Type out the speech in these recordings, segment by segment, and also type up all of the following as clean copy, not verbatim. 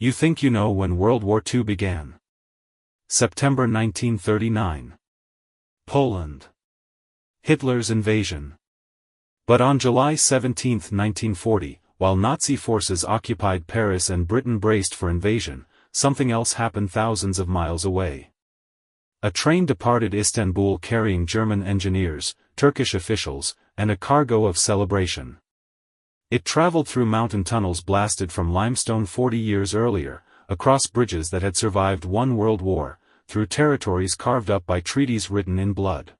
You think you know when World War II began? September 1939. Poland. Hitler's invasion. But on July 17, 1940, while Nazi forces occupied Paris and Britain braced for invasion, something else happened thousands of miles away. A train departed Istanbul carrying German engineers, Turkish officials, and a cargo of celebration. It traveled through mountain tunnels blasted from limestone 40 years earlier, across bridges that had survived one world war, through territories carved up by treaties written in blood.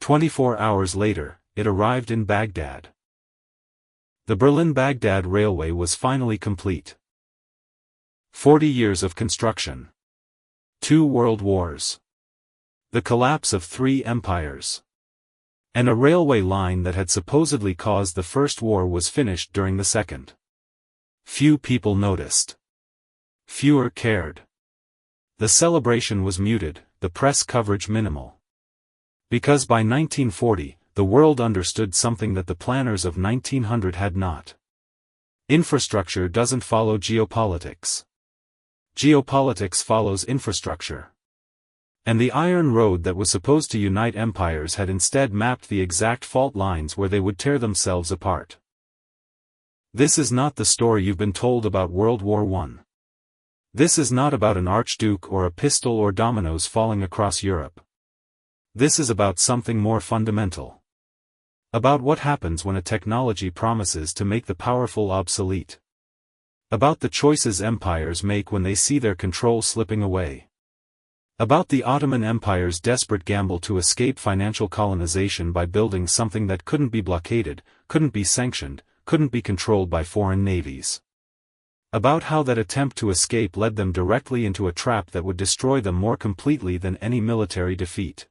24 hours later, it arrived in Baghdad. The Berlin-Baghdad Railway was finally complete. 40 years of construction. 2 world wars. The collapse of 3 empires. And a railway line that had supposedly caused the First War was finished during the Second. Few people noticed. Fewer cared. The celebration was muted, the press coverage minimal. Because by 1940, the world understood something that the planners of 1900 had not. Infrastructure doesn't follow geopolitics. Geopolitics follows infrastructure. And the iron road that was supposed to unite empires had instead mapped the exact fault lines where they would tear themselves apart. This is not the story you've been told about World War I. This is not about an archduke or a pistol or dominoes falling across Europe. This is about something more fundamental. About what happens when a technology promises to make the powerful obsolete. About the choices empires make when they see their control slipping away. About the Ottoman Empire's desperate gamble to escape financial colonization by building something that couldn't be blockaded, couldn't be sanctioned, couldn't be controlled by foreign navies. About how that attempt to escape led them directly into a trap that would destroy them more completely than any military defeat.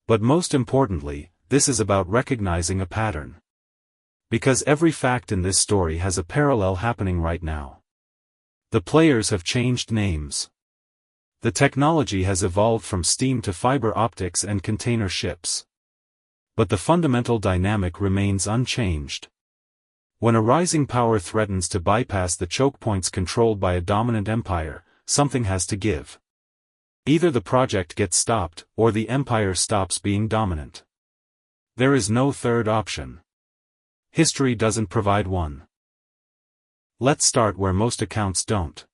But most importantly, this is about recognizing a pattern. Because every fact in this story has a parallel happening right now. The players have changed names. The technology has evolved from steam to fiber optics and container ships. But the fundamental dynamic remains unchanged. When a rising power threatens to bypass the choke points controlled by a dominant empire, something has to give. Either the project gets stopped, or the empire stops being dominant. There is no third option. History doesn't provide one. Let's start where most accounts don't.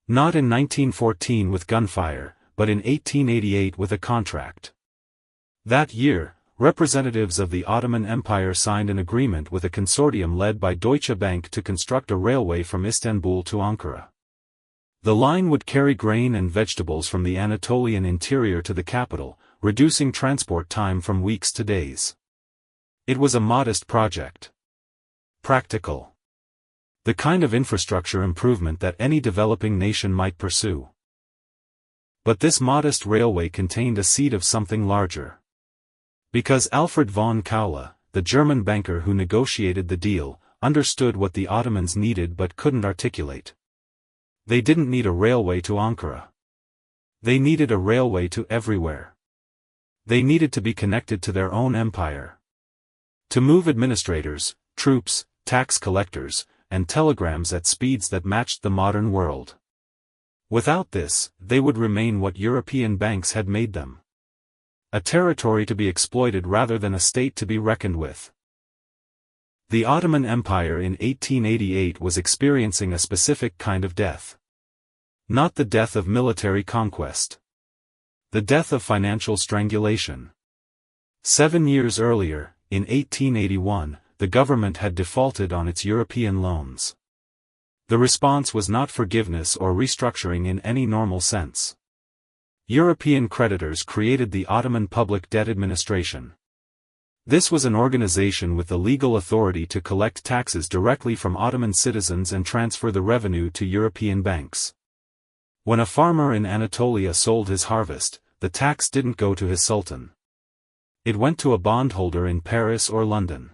Not in 1914 with gunfire, but in 1888 with a contract. That year, representatives of the Ottoman Empire signed an agreement with a consortium led by Deutsche Bank to construct a railway from Istanbul to Ankara. The line would carry grain and vegetables from the Anatolian interior to the capital, reducing transport time from weeks to days. It was a modest project. Practical. The kind of infrastructure improvement that any developing nation might pursue. But this modest railway contained a seed of something larger. Because Alfred von Kaula, the German banker who negotiated the deal, understood what the Ottomans needed but couldn't articulate. They didn't need a railway to Ankara. They needed a railway to everywhere. They needed to be connected to their own empire. To move administrators, troops, tax collectors, and telegrams at speeds that matched the modern world. Without this, they would remain what European banks had made them. A territory to be exploited rather than a state to be reckoned with. The Ottoman Empire in 1888 was experiencing a specific kind of death. Not the death of military conquest. The death of financial strangulation. 7 years earlier, in 1881, the government had defaulted on its European loans. The response was not forgiveness or restructuring in any normal sense. European creditors created the Ottoman Public Debt Administration. This was an organization with the legal authority to collect taxes directly from Ottoman citizens and transfer the revenue to European banks. When a farmer in Anatolia sold his harvest, the tax didn't go to his sultan. It went to a bondholder in Paris or London.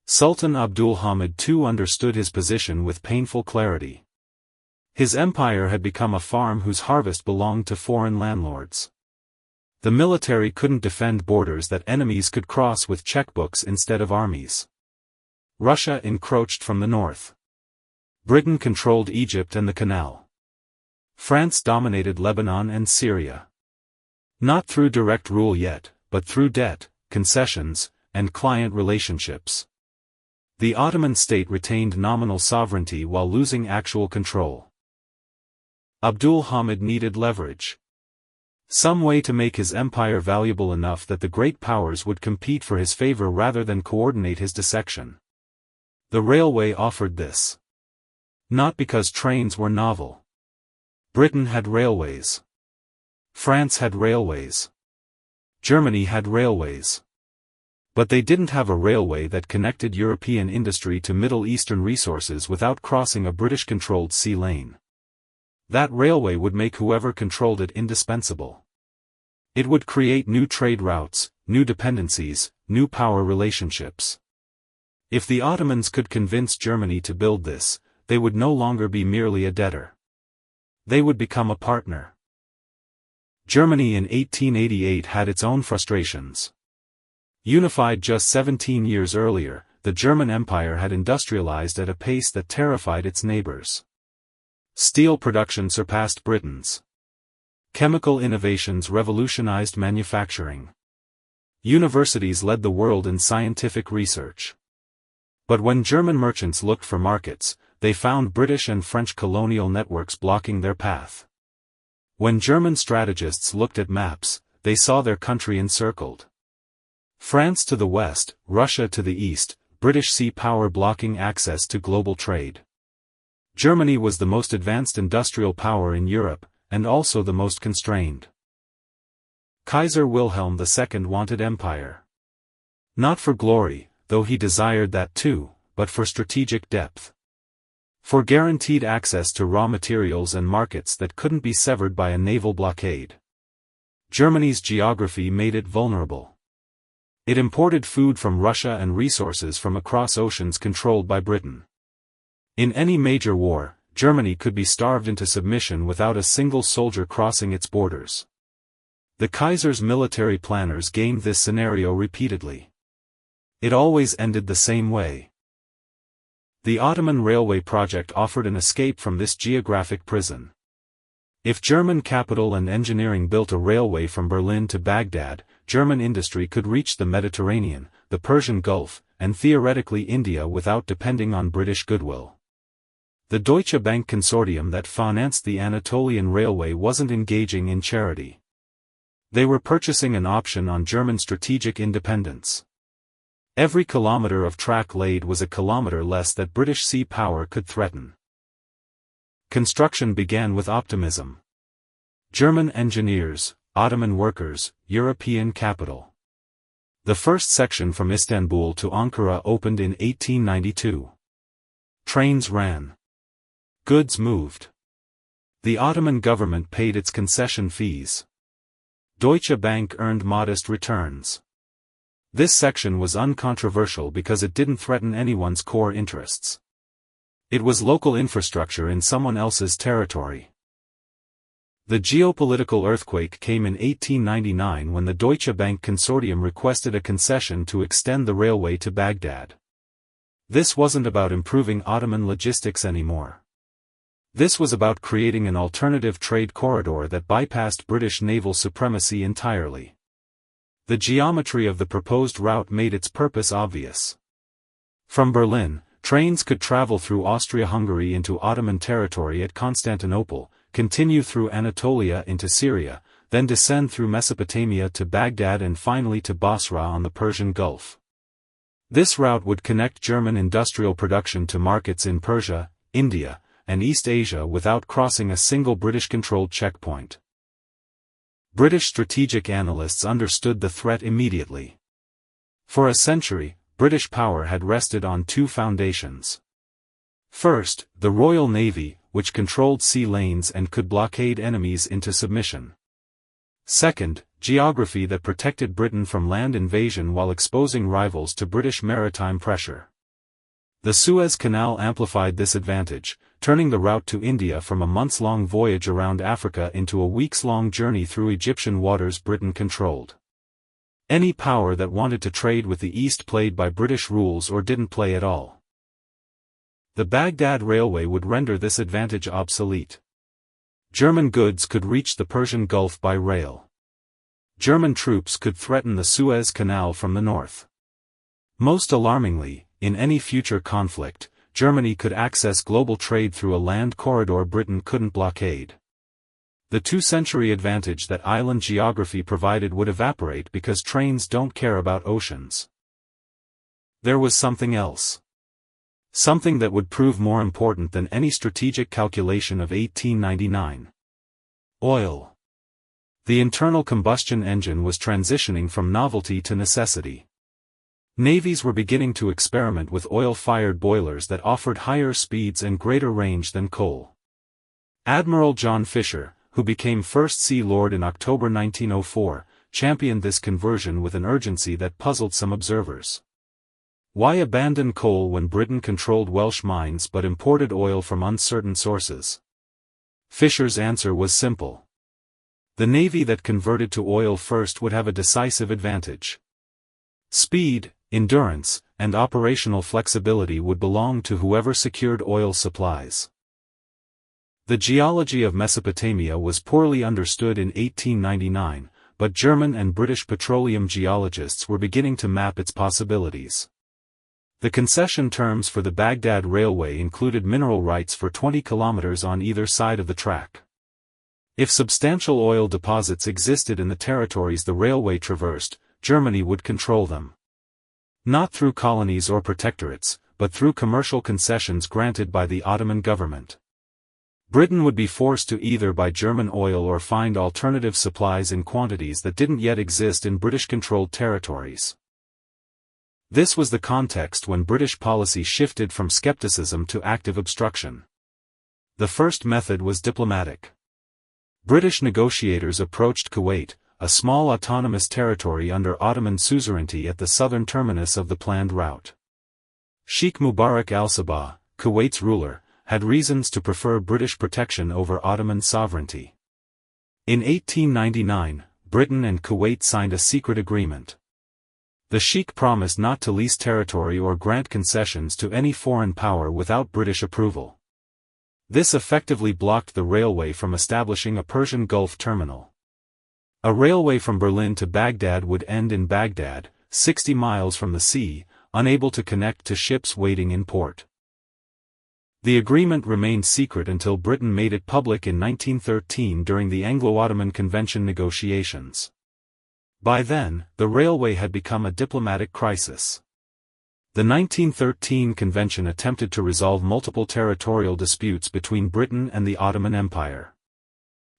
Sultan Abdul Hamid II understood his position with painful clarity. His empire had become a farm whose harvest belonged to foreign landlords. The military couldn't defend borders that enemies could cross with checkbooks instead of armies. Russia encroached from the north. Britain controlled Egypt and the Canal. France dominated Lebanon and Syria. Not through direct rule yet, but through debt, concessions, and client relationships. The Ottoman state retained nominal sovereignty while losing actual control. Abdul Hamid needed leverage. Some way to make his empire valuable enough that the great powers would compete for his favor rather than coordinate his dissection. The railway offered this. Not because trains were novel. Britain had railways. France had railways. Germany had railways. But they didn't have a railway that connected European industry to Middle Eastern resources without crossing a British-controlled sea lane. That railway would make whoever controlled it indispensable. It would create new trade routes, new dependencies, new power relationships. If the Ottomans could convince Germany to build this, they would no longer be merely a debtor. They would become a partner. Germany in 1888 had its own frustrations. Unified just 17 years earlier, the German Empire had industrialized at a pace that terrified its neighbors. Steel production surpassed Britain's. Chemical innovations revolutionized manufacturing. Universities led the world in scientific research. But when German merchants looked for markets, they found British and French colonial networks blocking their path. When German strategists looked at maps, they saw their country encircled. France to the west, Russia to the east, British sea power blocking access to global trade. Germany was the most advanced industrial power in Europe, and also the most constrained. Kaiser Wilhelm II wanted empire. Not for glory, though he desired that too, but for strategic depth. For guaranteed access to raw materials and markets that couldn't be severed by a naval blockade. Germany's geography made it vulnerable. It imported food from Russia and resources from across oceans controlled by Britain. In any major war, Germany could be starved into submission without a single soldier crossing its borders. The Kaiser's military planners gamed this scenario repeatedly. It always ended the same way. The Ottoman railway project offered an escape from this geographic prison. If German capital and engineering built a railway from Berlin to Baghdad, German industry could reach the Mediterranean, the Persian Gulf, and theoretically India without depending on British goodwill. The Deutsche Bank consortium that financed the Anatolian Railway wasn't engaging in charity. They were purchasing an option on German strategic independence. Every kilometer of track laid was a kilometer less that British sea power could threaten. Construction began with optimism. German engineers, Ottoman workers, European capital. The first section from Istanbul to Ankara opened in 1892. Trains ran. Goods moved. The Ottoman government paid its concession fees. Deutsche Bank earned modest returns. This section was uncontroversial because it didn't threaten anyone's core interests. It was local infrastructure in someone else's territory. The geopolitical earthquake came in 1899 when the Deutsche Bank consortium requested a concession to extend the railway to Baghdad. This wasn't about improving Ottoman logistics anymore. This was about creating an alternative trade corridor that bypassed British naval supremacy entirely. The geometry of the proposed route made its purpose obvious. From Berlin, trains could travel through Austria-Hungary into Ottoman territory at Constantinople, continue through Anatolia into Syria, then descend through Mesopotamia to Baghdad and finally to Basra on the Persian Gulf. This route would connect German industrial production to markets in Persia, India, and East Asia without crossing a single British-controlled checkpoint. British strategic analysts understood the threat immediately. For a century, British power had rested on two foundations. First, the Royal Navy, which controlled sea lanes and could blockade enemies into submission. Second, geography that protected Britain from land invasion while exposing rivals to British maritime pressure. The Suez Canal amplified this advantage, turning the route to India from a months-long voyage around Africa into a weeks-long journey through Egyptian waters Britain controlled. Any power that wanted to trade with the East played by British rules or didn't play at all. The Baghdad Railway would render this advantage obsolete. German goods could reach the Persian Gulf by rail. German troops could threaten the Suez Canal from the north. Most alarmingly, in any future conflict, Germany could access global trade through a land corridor Britain couldn't blockade. The two-century advantage that island geography provided would evaporate because trains don't care about oceans. There was something else. Something that would prove more important than any strategic calculation of 1899. Oil. The internal combustion engine was transitioning from novelty to necessity. Navies were beginning to experiment with oil-fired boilers that offered higher speeds and greater range than coal. Admiral John Fisher, who became First Sea Lord in October 1904, championed this conversion with an urgency that puzzled some observers. Why abandon coal when Britain controlled Welsh mines but imported oil from uncertain sources? Fisher's answer was simple. The navy that converted to oil first would have a decisive advantage. Speed, endurance, and operational flexibility would belong to whoever secured oil supplies. The geology of Mesopotamia was poorly understood in 1899, but German and British petroleum geologists were beginning to map its possibilities. The concession terms for the Baghdad Railway included mineral rights for 20 kilometers on either side of the track. If substantial oil deposits existed in the territories the railway traversed, Germany would control them. Not through colonies or protectorates, but through commercial concessions granted by the Ottoman government. Britain would be forced to either buy German oil or find alternative supplies in quantities that didn't yet exist in British-controlled territories. This was the context when British policy shifted from skepticism to active obstruction. The first method was diplomatic. British negotiators approached Kuwait, a small autonomous territory under Ottoman suzerainty at the southern terminus of the planned route. Sheikh Mubarak al-Sabah, Kuwait's ruler, had reasons to prefer British protection over Ottoman sovereignty. In 1899, Britain and Kuwait signed a secret agreement. The Sheikh promised not to lease territory or grant concessions to any foreign power without British approval. This effectively blocked the railway from establishing a Persian Gulf terminal. A railway from Berlin to Baghdad would end in Baghdad, 60 miles from the sea, unable to connect to ships waiting in port. The agreement remained secret until Britain made it public in 1913 during the Anglo-Ottoman Convention negotiations. By then, the railway had become a diplomatic crisis. The 1913 convention attempted to resolve multiple territorial disputes between Britain and the Ottoman Empire.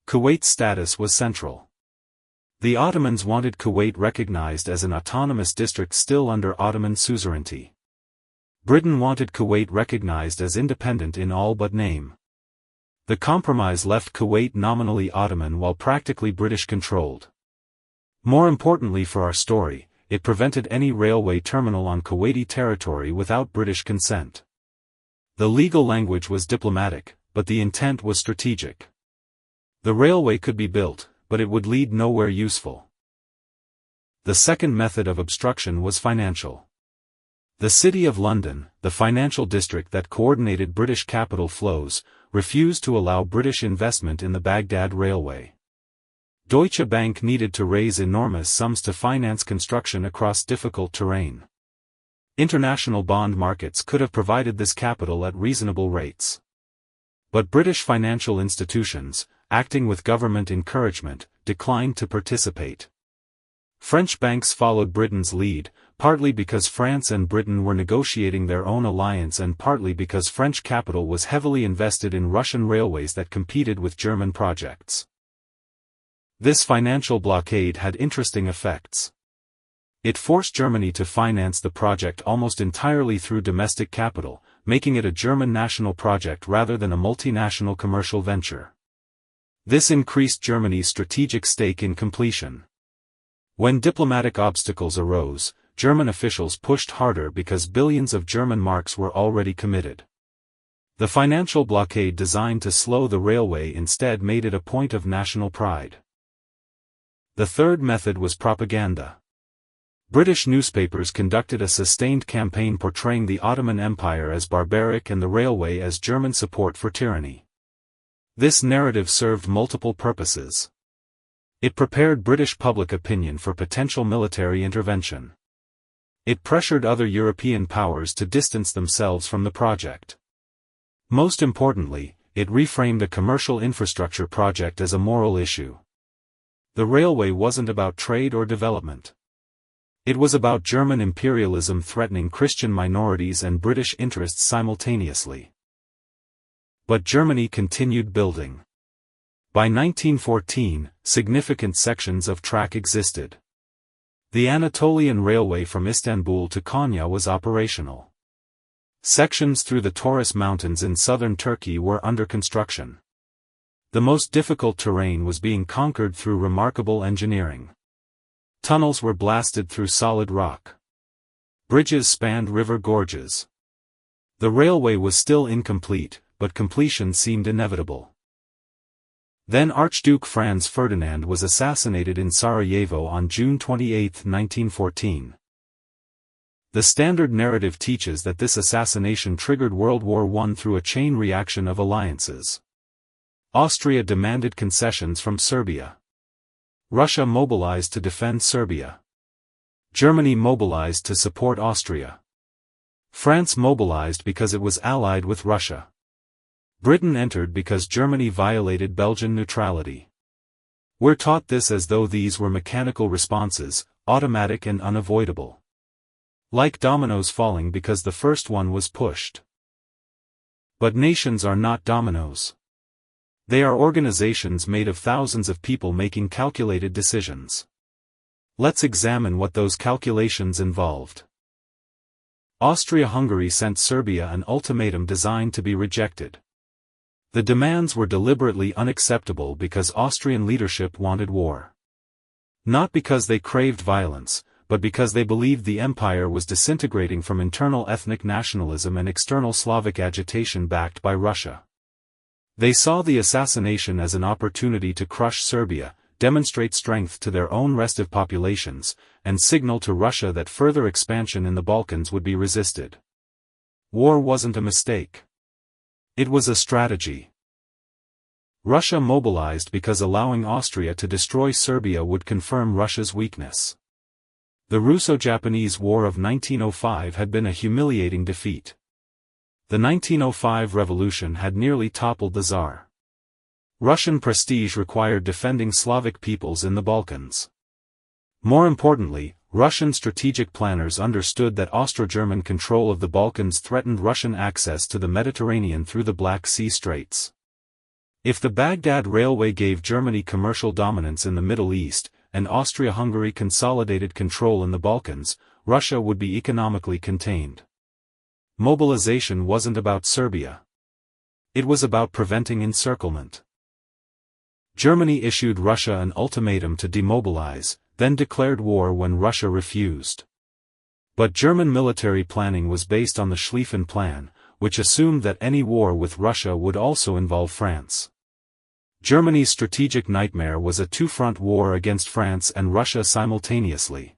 Kuwait's status was central. The Ottomans wanted Kuwait recognized as an autonomous district still under Ottoman suzerainty. Britain wanted Kuwait recognized as independent in all but name. The compromise left Kuwait nominally Ottoman while practically British-controlled. More importantly for our story, it prevented any railway terminal on Kuwaiti territory without British consent. The legal language was diplomatic, but the intent was strategic. The railway could be built, but it would lead nowhere useful. The second method of obstruction was financial. The City of London, the financial district that coordinated British capital flows, refused to allow British investment in the Baghdad Railway. Deutsche Bank needed to raise enormous sums to finance construction across difficult terrain. International bond markets could have provided this capital at reasonable rates. But British financial institutions, acting with government encouragement, declined to participate. French banks followed Britain's lead, partly because France and Britain were negotiating their own alliance and partly because French capital was heavily invested in Russian railways that competed with German projects. This financial blockade had interesting effects. It forced Germany to finance the project almost entirely through domestic capital, making it a German national project rather than a multinational commercial venture. This increased Germany's strategic stake in completion. When diplomatic obstacles arose, German officials pushed harder because billions of German marks were already committed. The financial blockade designed to slow the railway instead made it a point of national pride. The third method was propaganda. British newspapers conducted a sustained campaign portraying the Ottoman Empire as barbaric and the railway as German support for tyranny. This narrative served multiple purposes. It prepared British public opinion for potential military intervention. It pressured other European powers to distance themselves from the project. Most importantly, it reframed a commercial infrastructure project as a moral issue. The railway wasn't about trade or development. It was about German imperialism threatening Christian minorities and British interests simultaneously. But Germany continued building. By 1914, significant sections of track existed. The Anatolian Railway from Istanbul to Konya was operational. Sections through the Taurus Mountains in southern Turkey were under construction. The most difficult terrain was being conquered through remarkable engineering. Tunnels were blasted through solid rock. Bridges spanned river gorges. The railway was still incomplete, but completion seemed inevitable. Then Archduke Franz Ferdinand was assassinated in Sarajevo on June 28, 1914. The standard narrative teaches that this assassination triggered World War I through a chain reaction of alliances. Austria demanded concessions from Serbia. Russia mobilized to defend Serbia. Germany mobilized to support Austria. France mobilized because it was allied with Russia. Britain entered because Germany violated Belgian neutrality. We're taught this as though these were mechanical responses, automatic and unavoidable. Like dominoes falling because the first one was pushed. But nations are not dominoes. They are organizations made of thousands of people making calculated decisions. Let's examine what those calculations involved. Austria-Hungary sent Serbia an ultimatum designed to be rejected. The demands were deliberately unacceptable because Austrian leadership wanted war. Not because they craved violence, but because they believed the empire was disintegrating from internal ethnic nationalism and external Slavic agitation backed by Russia. They saw the assassination as an opportunity to crush Serbia, demonstrate strength to their own restive populations, and signal to Russia that further expansion in the Balkans would be resisted. War wasn't a mistake. It was a strategy. Russia mobilized because allowing Austria to destroy Serbia would confirm Russia's weakness. The Russo-Japanese War of 1905 had been a humiliating defeat. The 1905 revolution had nearly toppled the Tsar. Russian prestige required defending Slavic peoples in the Balkans. More importantly, Russian strategic planners understood that Austro-German control of the Balkans threatened Russian access to the Mediterranean through the Black Sea Straits. If the Baghdad Railway gave Germany commercial dominance in the Middle East, and Austria-Hungary consolidated control in the Balkans, Russia would be economically contained. Mobilization wasn't about Serbia. It was about preventing encirclement. Germany issued Russia an ultimatum to demobilize, then declared war when Russia refused. But German military planning was based on the Schlieffen Plan, which assumed that any war with Russia would also involve France. Germany's strategic nightmare was a two-front war against France and Russia simultaneously.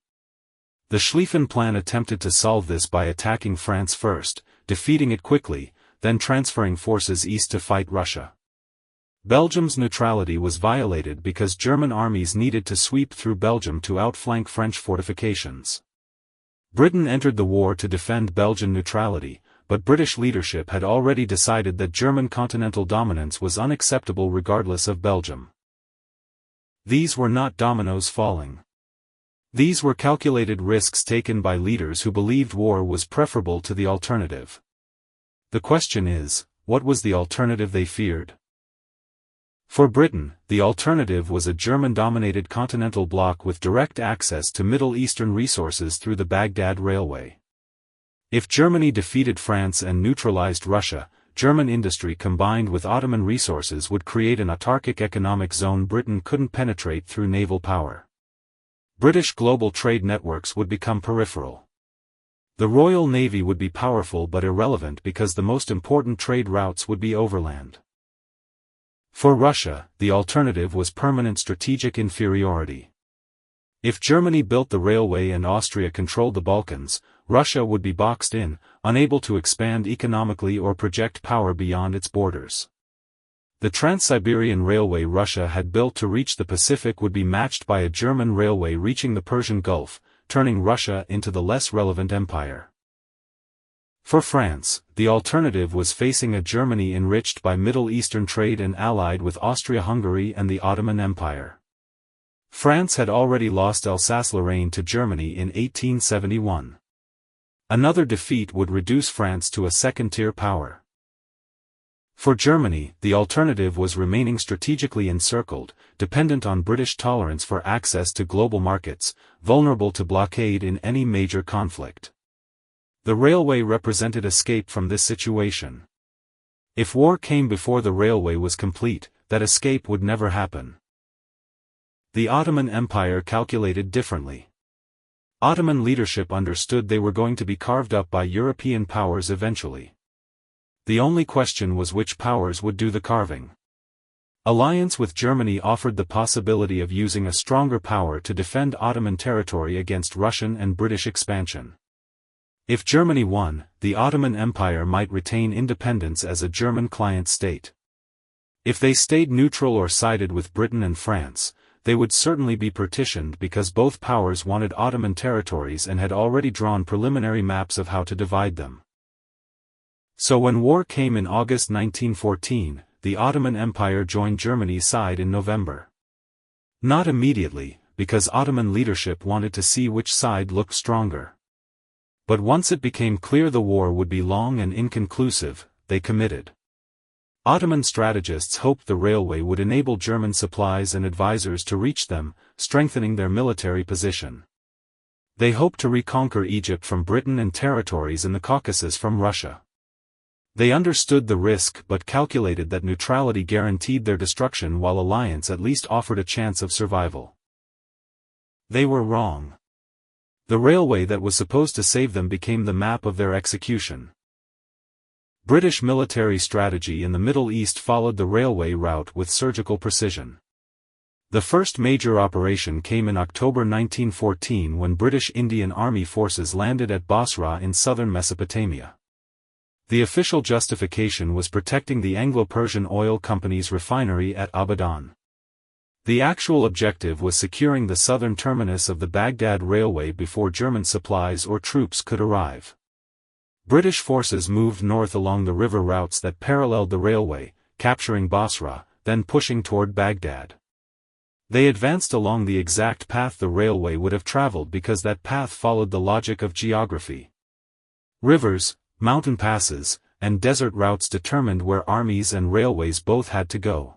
The Schlieffen Plan attempted to solve this by attacking France first, defeating it quickly, then transferring forces east to fight Russia. Belgium's neutrality was violated because German armies needed to sweep through Belgium to outflank French fortifications. Britain entered the war to defend Belgian neutrality, but British leadership had already decided that German continental dominance was unacceptable regardless of Belgium. These were not dominoes falling. These were calculated risks taken by leaders who believed war was preferable to the alternative. The question is, what was the alternative they feared? For Britain, the alternative was a German-dominated continental bloc with direct access to Middle Eastern resources through the Baghdad Railway. If Germany defeated France and neutralized Russia, German industry combined with Ottoman resources would create an autarkic economic zone Britain couldn't penetrate through naval power. British global trade networks would become peripheral. The Royal Navy would be powerful but irrelevant because the most important trade routes would be overland. For Russia, the alternative was permanent strategic inferiority. If Germany built the railway and Austria controlled the Balkans, Russia would be boxed in, unable to expand economically or project power beyond its borders. The Trans-Siberian Railway Russia had built to reach the Pacific would be matched by a German railway reaching the Persian Gulf, turning Russia into the less relevant empire. For France, the alternative was facing a Germany enriched by Middle Eastern trade and allied with Austria-Hungary and the Ottoman Empire. France had already lost Alsace-Lorraine to Germany in 1871. Another defeat would reduce France to a second-tier power. For Germany, the alternative was remaining strategically encircled, dependent on British tolerance for access to global markets, vulnerable to blockade in any major conflict. The railway represented escape from this situation. If war came before the railway was complete, that escape would never happen. The Ottoman Empire calculated differently. Ottoman leadership understood they were going to be carved up by European powers eventually. The only question was which powers would do the carving. Alliance with Germany offered the possibility of using a stronger power to defend Ottoman territory against Russian and British expansion. If Germany won, the Ottoman Empire might retain independence as a German client state. If they stayed neutral or sided with Britain and France, they would certainly be partitioned because both powers wanted Ottoman territories and had already drawn preliminary maps of how to divide them. So when war came in August 1914, the Ottoman Empire joined Germany's side in November. Not immediately, because Ottoman leadership wanted to see which side looked stronger. But once it became clear the war would be long and inconclusive, they committed. Ottoman strategists hoped the railway would enable German supplies and advisors to reach them, strengthening their military position. They hoped to reconquer Egypt from Britain and territories in the Caucasus from Russia. They understood the risk but calculated that neutrality guaranteed their destruction while alliance at least offered a chance of survival. They were wrong. The railway that was supposed to save them became the map of their execution. British military strategy in the Middle East followed the railway route with surgical precision. The first major operation came in October 1914 when British Indian Army forces landed at Basra in southern Mesopotamia. The official justification was protecting the Anglo-Persian Oil Company's refinery at Abadan. The actual objective was securing the southern terminus of the Baghdad Railway before German supplies or troops could arrive. British forces moved north along the river routes that paralleled the railway, capturing Basra, then pushing toward Baghdad. They advanced along the exact path the railway would have traveled because that path followed the logic of geography. Rivers, mountain passes, and desert routes determined where armies and railways both had to go.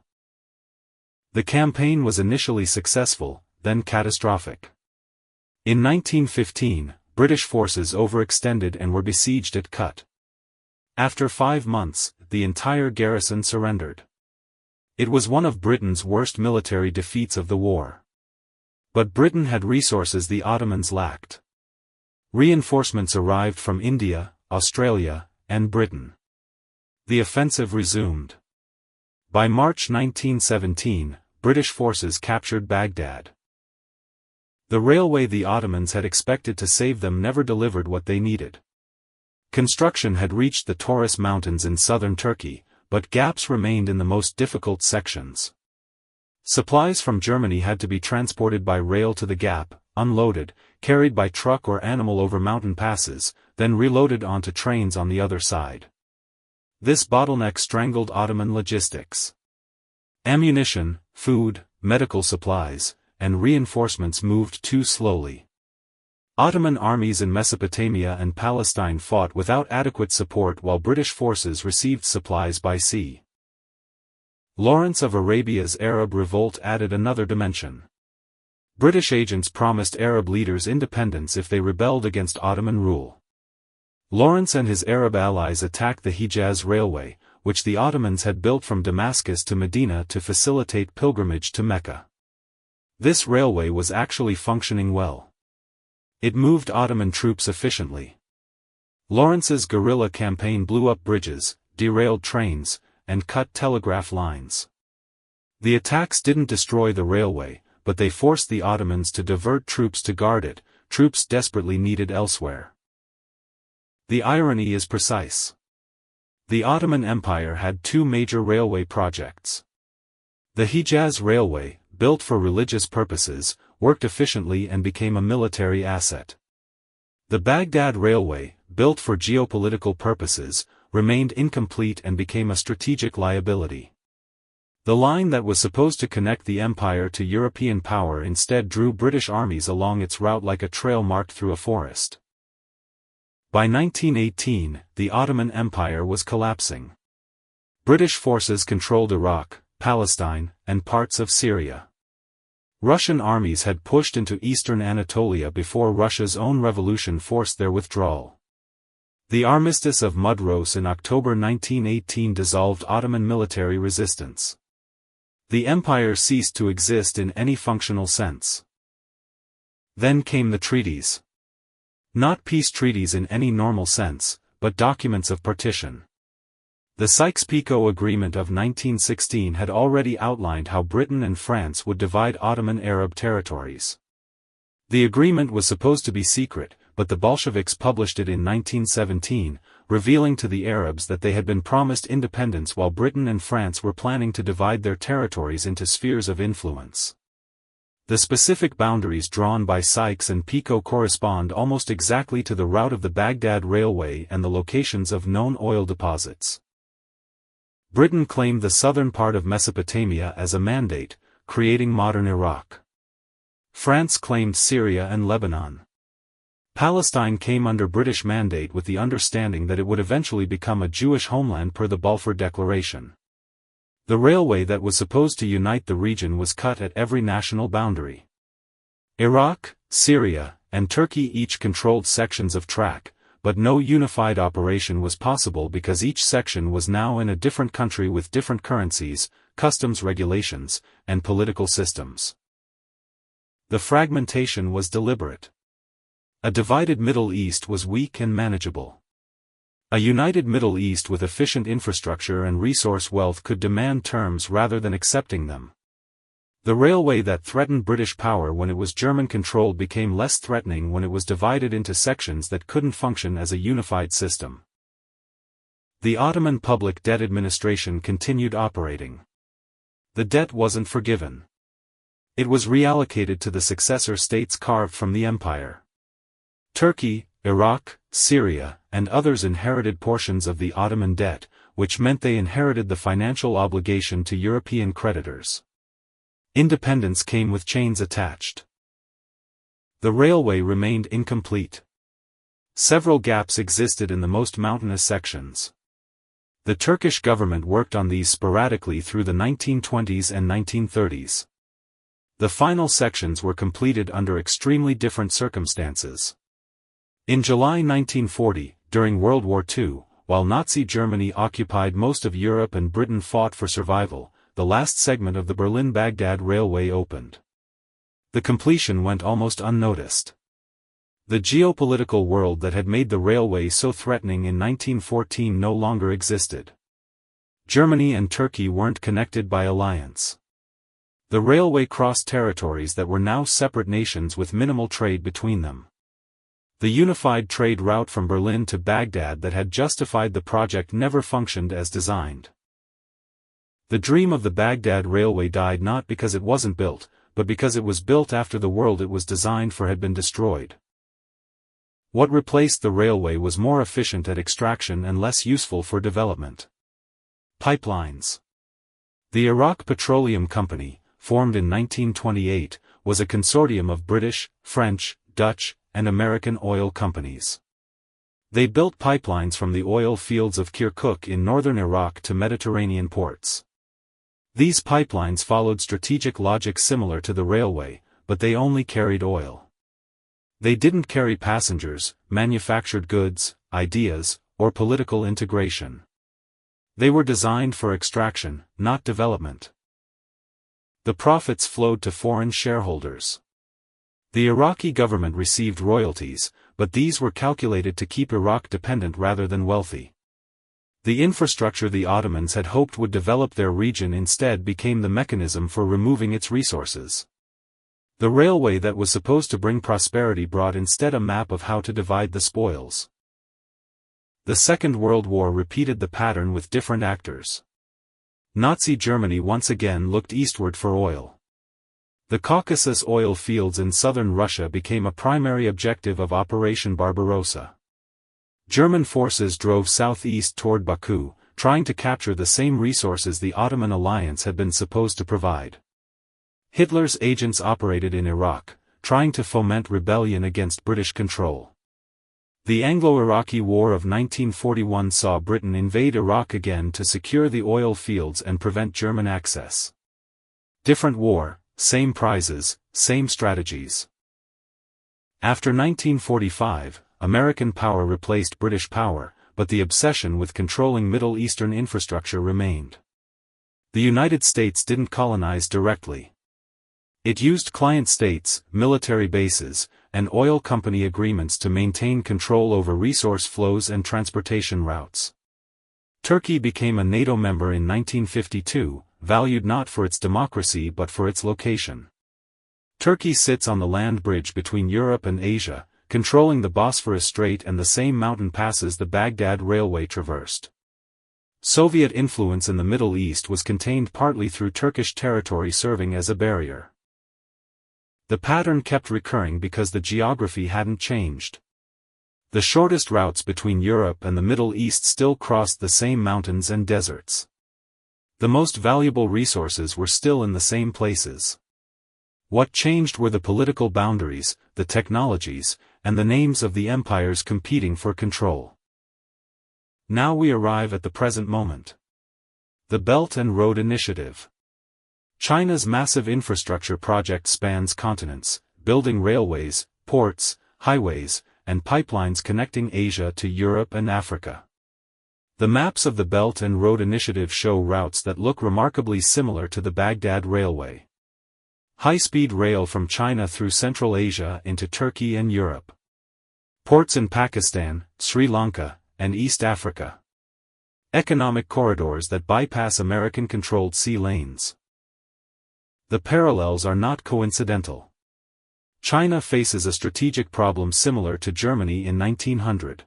The campaign was initially successful, then catastrophic. In 1915, British forces overextended and were besieged at Kut. After 5 months, the entire garrison surrendered. It was one of Britain's worst military defeats of the war. But Britain had resources the Ottomans lacked. Reinforcements arrived from India, Australia, and Britain. The offensive resumed. By March 1917, British forces captured Baghdad. The railway the Ottomans had expected to save them never delivered what they needed. Construction had reached the Taurus Mountains in southern Turkey, but gaps remained in the most difficult sections. Supplies from Germany had to be transported by rail to the gap, unloaded, carried by truck or animal over mountain passes, then reloaded onto trains on the other side. This bottleneck strangled Ottoman logistics. Ammunition, food, medical supplies, and reinforcements moved too slowly. Ottoman armies in Mesopotamia and Palestine fought without adequate support while British forces received supplies by sea. Lawrence of Arabia's Arab revolt added another dimension. British agents promised Arab leaders independence if they rebelled against Ottoman rule. Lawrence and his Arab allies attacked the Hijaz Railway, which the Ottomans had built from Damascus to Medina to facilitate pilgrimage to Mecca. This railway was actually functioning well. It moved Ottoman troops efficiently. Lawrence's guerrilla campaign blew up bridges, derailed trains, and cut telegraph lines. The attacks didn't destroy the railway, but they forced the Ottomans to divert troops to guard it, troops desperately needed elsewhere. The irony is precise. The Ottoman Empire had two major railway projects. The Hejaz Railway, built for religious purposes, worked efficiently and became a military asset. The Baghdad Railway, built for geopolitical purposes, remained incomplete and became a strategic liability. The line that was supposed to connect the empire to European power instead drew British armies along its route like a trail marked through a forest. By 1918, the Ottoman Empire was collapsing. British forces controlled Iraq, Palestine, and parts of Syria. Russian armies had pushed into eastern Anatolia before Russia's own revolution forced their withdrawal. The Armistice of Mudros in October 1918 dissolved Ottoman military resistance. The empire ceased to exist in any functional sense. Then came the treaties. Not peace treaties in any normal sense, but documents of partition. The Sykes-Picot Agreement of 1916 had already outlined how Britain and France would divide Ottoman Arab territories. The agreement was supposed to be secret, but the Bolsheviks published it in 1917, revealing to the Arabs that they had been promised independence while Britain and France were planning to divide their territories into spheres of influence. The specific boundaries drawn by Sykes and Picot correspond almost exactly to the route of the Baghdad Railway and the locations of known oil deposits. Britain claimed the southern part of Mesopotamia as a mandate, creating modern Iraq. France claimed Syria and Lebanon. Palestine came under British mandate with the understanding that it would eventually become a Jewish homeland per the Balfour Declaration. The railway that was supposed to unite the region was cut at every national boundary. Iraq, Syria, and Turkey each controlled sections of track, but no unified operation was possible because each section was now in a different country with different currencies, customs regulations, and political systems. The fragmentation was deliberate. A divided Middle East was weak and manageable. A united Middle East with efficient infrastructure and resource wealth could demand terms rather than accepting them. The railway that threatened British power when it was German-controlled became less threatening when it was divided into sections that couldn't function as a unified system. The Ottoman Public Debt Administration continued operating. The debt wasn't forgiven. It was reallocated to the successor states carved from the empire. Turkey, Iraq, Syria, and others inherited portions of the Ottoman debt, which meant they inherited the financial obligation to European creditors. Independence came with chains attached. The railway remained incomplete. Several gaps existed in the most mountainous sections. The Turkish government worked on these sporadically through the 1920s and 1930s. The final sections were completed under extremely different circumstances. In July 1940, during World War II, while Nazi Germany occupied most of Europe and Britain fought for survival, the last segment of the Berlin-Baghdad Railway opened. The completion went almost unnoticed. The geopolitical world that had made the railway so threatening in 1914 no longer existed. Germany and Turkey weren't connected by alliance. The railway crossed territories that were now separate nations with minimal trade between them. The unified trade route from Berlin to Baghdad that had justified the project never functioned as designed. The dream of the Baghdad Railway died not because it wasn't built, but because it was built after the world it was designed for had been destroyed. What replaced the railway was more efficient at extraction and less useful for development. Pipelines. The Iraq Petroleum Company, formed in 1928, was a consortium of British, French, Dutch, and American oil companies. They built pipelines from the oil fields of Kirkuk in northern Iraq to Mediterranean ports. These pipelines followed strategic logic similar to the railway, but they only carried oil. They didn't carry passengers, manufactured goods, ideas, or political integration. They were designed for extraction, not development. The profits flowed to foreign shareholders. The Iraqi government received royalties, but these were calculated to keep Iraq dependent rather than wealthy. The infrastructure the Ottomans had hoped would develop their region instead became the mechanism for removing its resources. The railway that was supposed to bring prosperity brought instead a map of how to divide the spoils. The Second World War repeated the pattern with different actors. Nazi Germany once again looked eastward for oil. The Caucasus oil fields in southern Russia became a primary objective of Operation Barbarossa. German forces drove southeast toward Baku, trying to capture the same resources the Ottoman alliance had been supposed to provide. Hitler's agents operated in Iraq, trying to foment rebellion against British control. The Anglo-Iraqi War of 1941 saw Britain invade Iraq again to secure the oil fields and prevent German access. Different war, same prizes, same strategies. After 1945, American power replaced British power, but the obsession with controlling Middle Eastern infrastructure remained. The United States didn't colonize directly. It used client states, military bases, and oil company agreements to maintain control over resource flows and transportation routes. Turkey became a NATO member in 1952, valued not for its democracy but for its location. Turkey sits on the land bridge between Europe and Asia, controlling the Bosphorus Strait and the same mountain passes the Baghdad Railway traversed. Soviet influence in the Middle East was contained partly through Turkish territory serving as a barrier. The pattern kept recurring because the geography hadn't changed. The shortest routes between Europe and the Middle East still crossed the same mountains and deserts. The most valuable resources were still in the same places. What changed were the political boundaries, the technologies, and the names of the empires competing for control. Now we arrive at the present moment. The Belt and Road Initiative. China's massive infrastructure project spans continents, building railways, ports, highways, and pipelines connecting Asia to Europe and Africa. The maps of the Belt and Road Initiative show routes that look remarkably similar to the Baghdad Railway. High-speed rail from China through Central Asia into Turkey and Europe. Ports in Pakistan, Sri Lanka, and East Africa. Economic corridors that bypass American-controlled sea lanes. The parallels are not coincidental. China faces a strategic problem similar to Germany in 1900.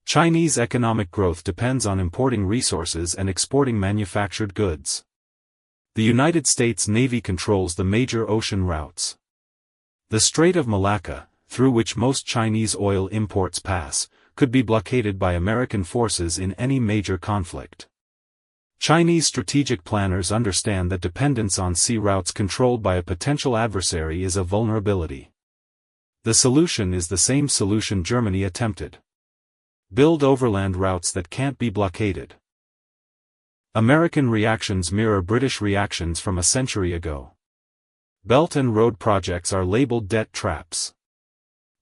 Chinese economic growth depends on importing resources and exporting manufactured goods. The United States Navy controls the major ocean routes. The Strait of Malacca, through which most Chinese oil imports pass, could be blockaded by American forces in any major conflict. Chinese strategic planners understand that dependence on sea routes controlled by a potential adversary is a vulnerability. The solution is the same solution Germany attempted. Build overland routes that can't be blockaded. American reactions mirror British reactions from a century ago. Belt and road projects are labeled debt traps.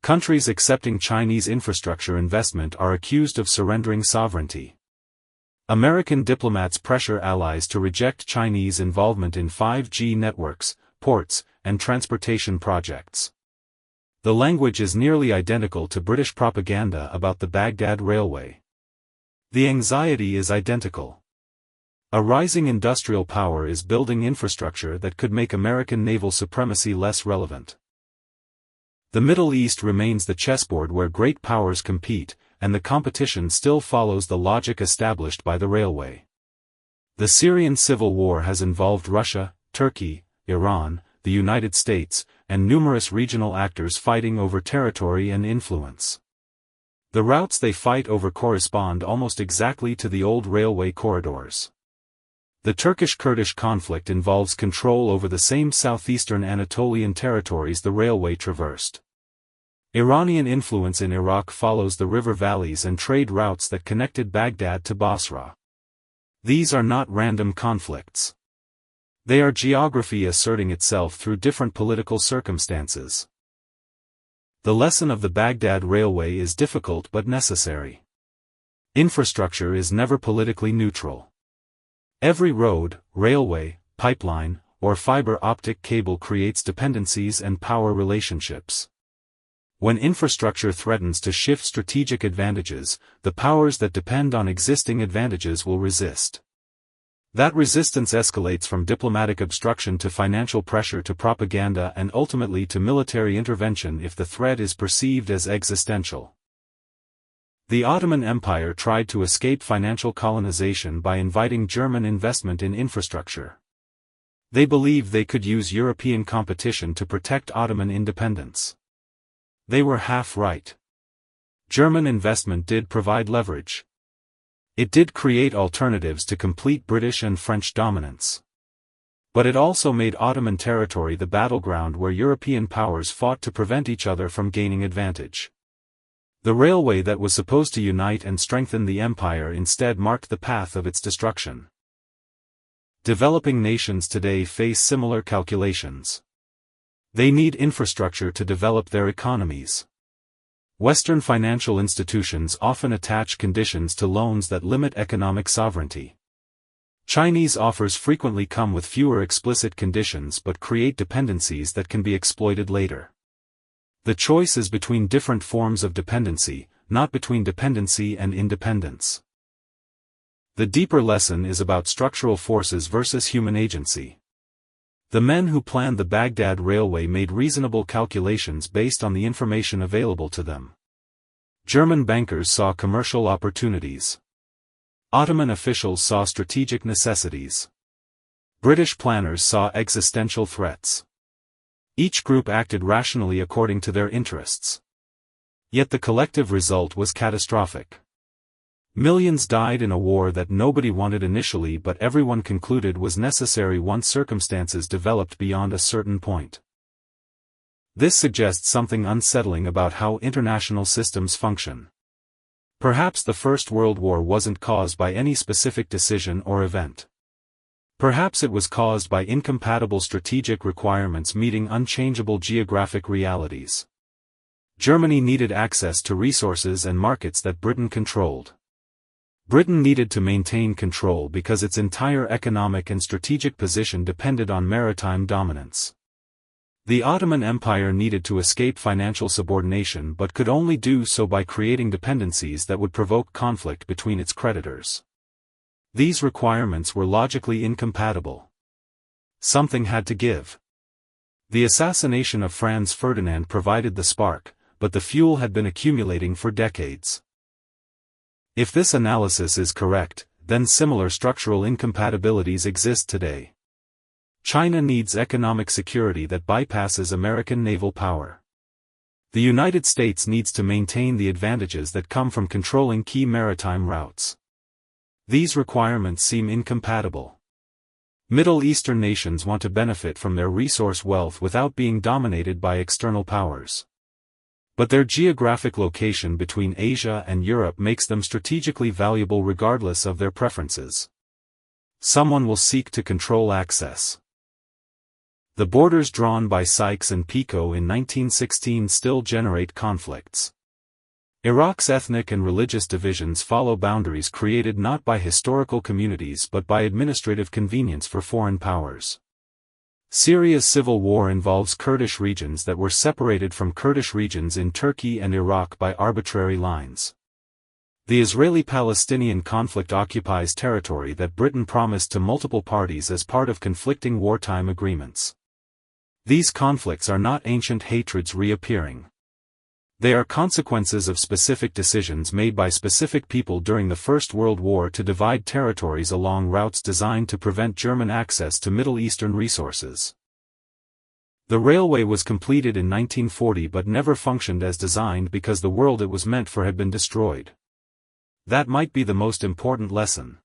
Countries accepting Chinese infrastructure investment are accused of surrendering sovereignty. American diplomats pressure allies to reject Chinese involvement in 5G networks, ports, and transportation projects. The language is nearly identical to British propaganda about the Baghdad Railway. The anxiety is identical. A rising industrial power is building infrastructure that could make American naval supremacy less relevant. The Middle East remains the chessboard where great powers compete, and the competition still follows the logic established by the railway. The Syrian civil war has involved Russia, Turkey, Iran, the United States, and numerous regional actors fighting over territory and influence. The routes they fight over correspond almost exactly to the old railway corridors. The Turkish-Kurdish conflict involves control over the same southeastern Anatolian territories the railway traversed. Iranian influence in Iraq follows the river valleys and trade routes that connected Baghdad to Basra. These are not random conflicts. They are geography asserting itself through different political circumstances. The lesson of the Baghdad Railway is difficult but necessary. Infrastructure is never politically neutral. Every road, railway, pipeline, or fiber optic cable creates dependencies and power relationships. When infrastructure threatens to shift strategic advantages, the powers that depend on existing advantages will resist. That resistance escalates from diplomatic obstruction to financial pressure to propaganda and ultimately to military intervention if the threat is perceived as existential. The Ottoman Empire tried to escape financial colonization by inviting German investment in infrastructure. They believed they could use European competition to protect Ottoman independence. They were half right. German investment did provide leverage. It did create alternatives to complete British and French dominance. But it also made Ottoman territory the battleground where European powers fought to prevent each other from gaining advantage. The railway that was supposed to unite and strengthen the empire instead marked the path of its destruction. Developing nations today face similar calculations. They need infrastructure to develop their economies. Western financial institutions often attach conditions to loans that limit economic sovereignty. Chinese offers frequently come with fewer explicit conditions but create dependencies that can be exploited later. The choice is between different forms of dependency, not between dependency and independence. The deeper lesson is about structural forces versus human agency. The men who planned the Baghdad Railway made reasonable calculations based on the information available to them. German bankers saw commercial opportunities. Ottoman officials saw strategic necessities. British planners saw existential threats. Each group acted rationally according to their interests. Yet the collective result was catastrophic. Millions died in a war that nobody wanted initially but everyone concluded was necessary once circumstances developed beyond a certain point. This suggests something unsettling about how international systems function. Perhaps the First World War wasn't caused by any specific decision or event. Perhaps it was caused by incompatible strategic requirements meeting unchangeable geographic realities. Germany needed access to resources and markets that Britain controlled. Britain needed to maintain control because its entire economic and strategic position depended on maritime dominance. The Ottoman Empire needed to escape financial subordination but could only do so by creating dependencies that would provoke conflict between its creditors. These requirements were logically incompatible. Something had to give. The assassination of Franz Ferdinand provided the spark, but the fuel had been accumulating for decades. If this analysis is correct, then similar structural incompatibilities exist today. China needs economic security that bypasses American naval power. The United States needs to maintain the advantages that come from controlling key maritime routes. These requirements seem incompatible. Middle Eastern nations want to benefit from their resource wealth without being dominated by external powers. But their geographic location between Asia and Europe makes them strategically valuable regardless of their preferences. Someone will seek to control access. The borders drawn by Sykes and Picot in 1916 still generate conflicts. Iraq's ethnic and religious divisions follow boundaries created not by historical communities but by administrative convenience for foreign powers. Syria's civil war involves Kurdish regions that were separated from Kurdish regions in Turkey and Iraq by arbitrary lines. The Israeli-Palestinian conflict occupies territory that Britain promised to multiple parties as part of conflicting wartime agreements. These conflicts are not ancient hatreds reappearing. They are consequences of specific decisions made by specific people during the First World War to divide territories along routes designed to prevent German access to Middle Eastern resources. The railway was completed in 1940 but never functioned as designed because the world it was meant for had been destroyed. That might be the most important lesson.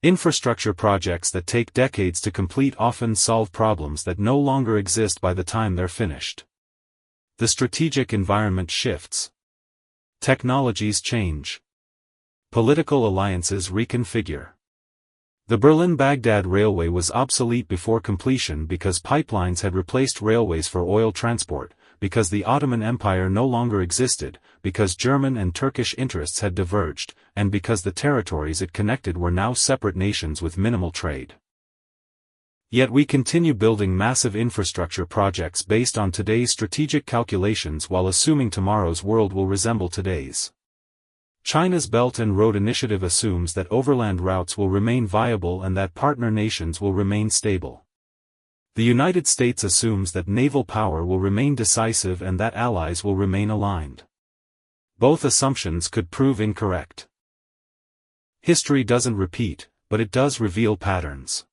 Infrastructure projects that take decades to complete often solve problems that no longer exist by the time they're finished. The strategic environment shifts. Technologies change. Political alliances reconfigure. The Berlin-Baghdad Railway was obsolete before completion because pipelines had replaced railways for oil transport, because the Ottoman Empire no longer existed, because German and Turkish interests had diverged, and because the territories it connected were now separate nations with minimal trade. Yet we continue building massive infrastructure projects based on today's strategic calculations while assuming tomorrow's world will resemble today's. China's Belt and Road Initiative assumes that overland routes will remain viable and that partner nations will remain stable. The United States assumes that naval power will remain decisive and that allies will remain aligned. Both assumptions could prove incorrect. History doesn't repeat, but it does reveal patterns.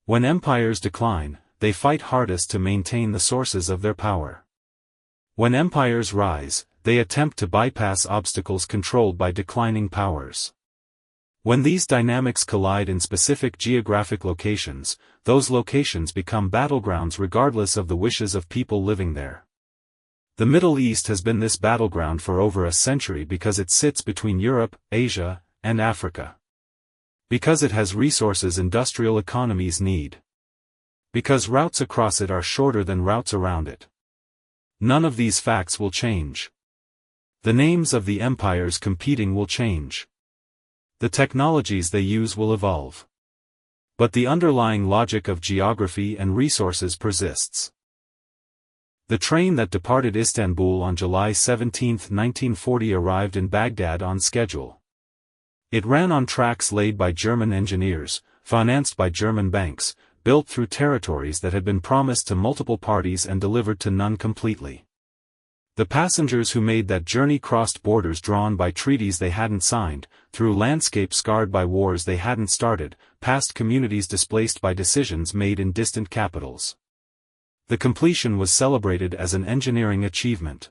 When empires decline, they fight hardest to maintain the sources of their power. When empires rise, they attempt to bypass obstacles controlled by declining powers. When these dynamics collide in specific geographic locations, those locations become battlegrounds regardless of the wishes of people living there. The Middle East has been this battleground for over a century because it sits between Europe, Asia, and Africa. Because it has resources industrial economies need. Because routes across it are shorter than routes around it. None of these facts will change. The names of the empires competing will change. The technologies they use will evolve. But the underlying logic of geography and resources persists. The train that departed Istanbul on July 17, 1940 arrived in Baghdad on schedule. It ran on tracks laid by German engineers, financed by German banks, built through territories that had been promised to multiple parties and delivered to none completely. The passengers who made that journey crossed borders drawn by treaties they hadn't signed, through landscapes scarred by wars they hadn't started, past communities displaced by decisions made in distant capitals. The completion was celebrated as an engineering achievement.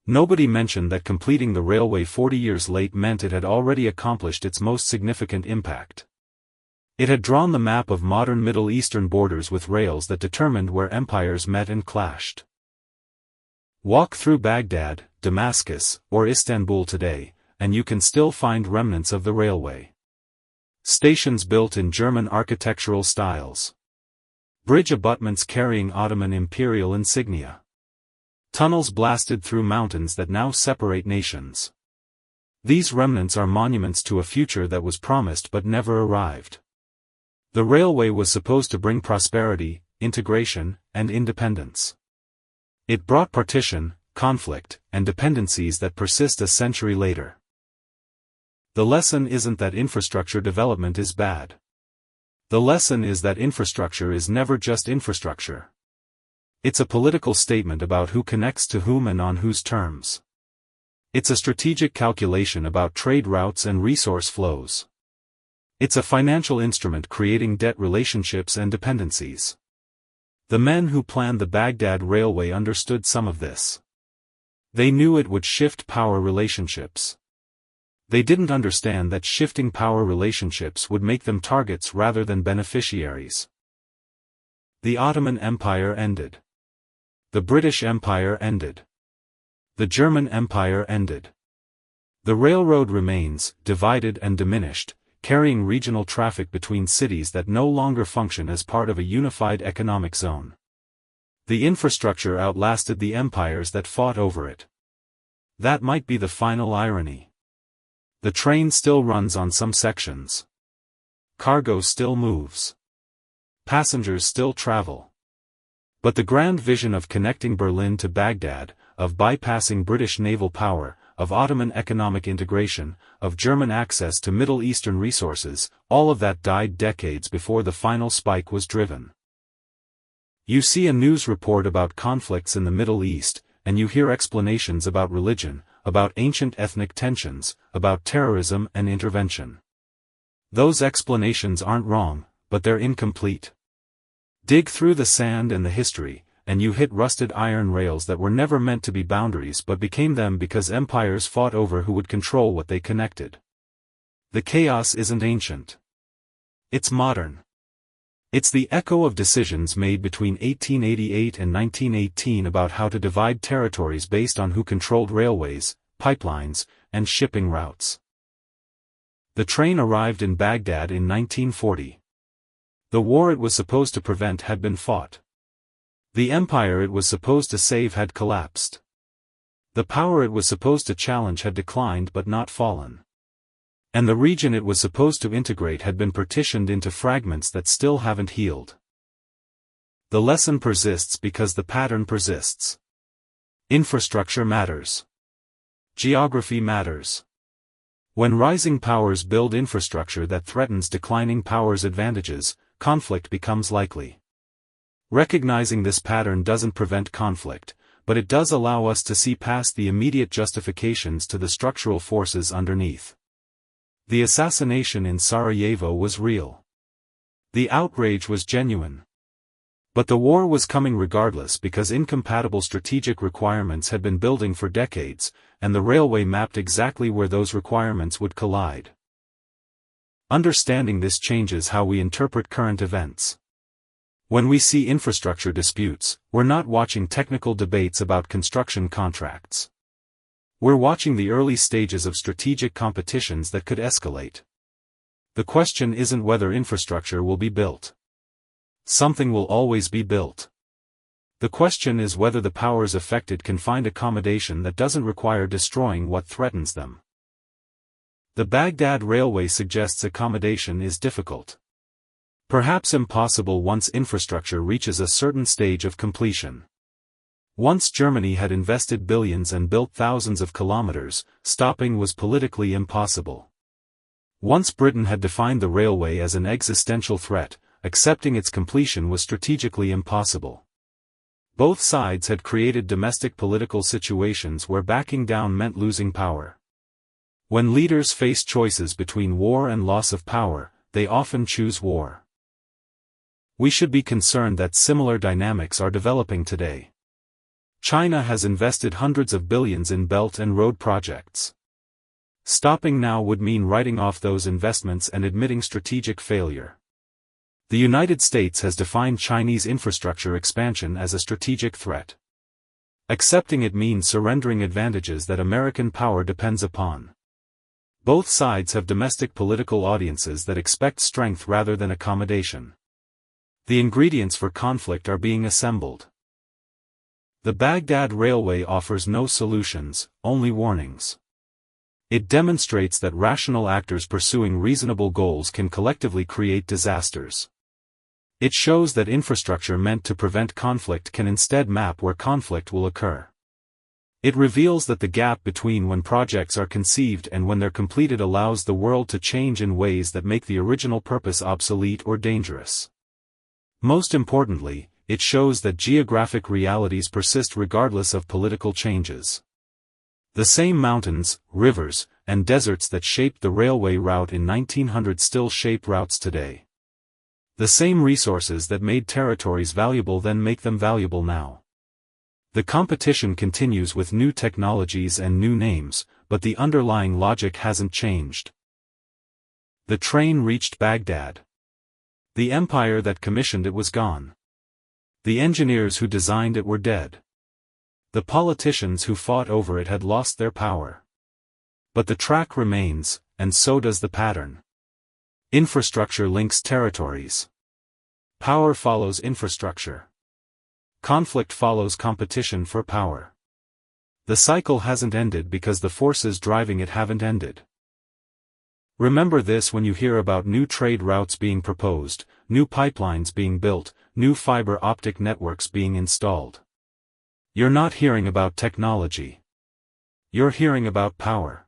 Nobody mentioned that completing the railway 40 years late meant it had already accomplished its most significant impact. It had drawn the map of modern Middle Eastern borders with rails that determined where empires met and clashed. Walk through Baghdad, Damascus, or Istanbul today, and you can still find remnants of the railway. Stations built in German architectural styles. Bridge abutments carrying Ottoman imperial insignia. Tunnels blasted through mountains that now separate nations. These remnants are monuments to a future that was promised but never arrived. The railway was supposed to bring prosperity, integration, and independence. It brought partition, conflict, and dependencies that persist a century later. The lesson isn't that infrastructure development is bad. The lesson is that infrastructure is never just infrastructure. It's a political statement about who connects to whom and on whose terms. It's a strategic calculation about trade routes and resource flows. It's a financial instrument creating debt relationships and dependencies. The men who planned the Baghdad Railway understood some of this. They knew it would shift power relationships. They didn't understand that shifting power relationships would make them targets rather than beneficiaries. The Ottoman Empire ended. The British Empire ended. The German Empire ended. The railroad remains, divided and diminished, carrying regional traffic between cities that no longer function as part of a unified economic zone. The infrastructure outlasted the empires that fought over it. That might be the final irony. The train still runs on some sections. Cargo still moves. Passengers still travel. But the grand vision of connecting Berlin to Baghdad, of bypassing British naval power, of Ottoman economic integration, of German access to Middle Eastern resources, all of that died decades before the final spike was driven. You see a news report about conflicts in the Middle East, and you hear explanations about religion, about ancient ethnic tensions, about terrorism and intervention. Those explanations aren't wrong, but they're incomplete. Dig through the sand and the history, and you hit rusted iron rails that were never meant to be boundaries but became them because empires fought over who would control what they connected. The chaos isn't ancient. It's modern. It's the echo of decisions made between 1888 and 1918 about how to divide territories based on who controlled railways, pipelines, and shipping routes. The train arrived in Baghdad in 1940. The war it was supposed to prevent had been fought. The empire it was supposed to save had collapsed. The power it was supposed to challenge had declined but not fallen. And the region it was supposed to integrate had been partitioned into fragments that still haven't healed. The lesson persists because the pattern persists. Infrastructure matters. Geography matters. When rising powers build infrastructure that threatens declining powers' advantages, conflict becomes likely. Recognizing this pattern doesn't prevent conflict, but it does allow us to see past the immediate justifications to the structural forces underneath. The assassination in Sarajevo was real. The outrage was genuine. But the war was coming regardless because incompatible strategic requirements had been building for decades, and the railway mapped exactly where those requirements would collide. Understanding this changes how we interpret current events. When we see infrastructure disputes, we're not watching technical debates about construction contracts. We're watching the early stages of strategic competitions that could escalate. The question isn't whether infrastructure will be built. Something will always be built. The question is whether the powers affected can find accommodation that doesn't require destroying what threatens them. The Baghdad Railway suggests accommodation is difficult. Perhaps impossible once infrastructure reaches a certain stage of completion. Once Germany had invested billions and built thousands of kilometers, stopping was politically impossible. Once Britain had defined the railway as an existential threat, accepting its completion was strategically impossible. Both sides had created domestic political situations where backing down meant losing power. When leaders face choices between war and loss of power, they often choose war. We should be concerned that similar dynamics are developing today. China has invested hundreds of billions in belt and road projects. Stopping now would mean writing off those investments and admitting strategic failure. The United States has defined Chinese infrastructure expansion as a strategic threat. Accepting it means surrendering advantages that American power depends upon. Both sides have domestic political audiences that expect strength rather than accommodation. The ingredients for conflict are being assembled. The Baghdad Railway offers no solutions, only warnings. It demonstrates that rational actors pursuing reasonable goals can collectively create disasters. It shows that infrastructure meant to prevent conflict can instead map where conflict will occur. It reveals that the gap between when projects are conceived and when they're completed allows the world to change in ways that make the original purpose obsolete or dangerous. Most importantly, it shows that geographic realities persist regardless of political changes. The same mountains, rivers, and deserts that shaped the railway route in 1900 still shape routes today. The same resources that made territories valuable then make them valuable now. The competition continues with new technologies and new names, but the underlying logic hasn't changed. The train reached Baghdad. The empire that commissioned it was gone. The engineers who designed it were dead. The politicians who fought over it had lost their power. But the track remains, and so does the pattern. Infrastructure links territories. Power follows infrastructure. Conflict follows competition for power. The cycle hasn't ended because the forces driving it haven't ended. Remember this when you hear about new trade routes being proposed, new pipelines being built, new fiber optic networks being installed. You're not hearing about technology. You're hearing about power.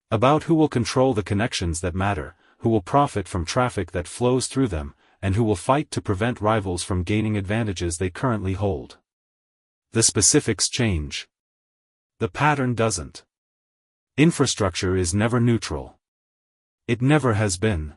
About who will control the connections that matter, who will profit from traffic that flows through them, and who will fight to prevent rivals from gaining advantages they currently hold. The specifics change. The pattern doesn't. Infrastructure is never neutral. It never has been.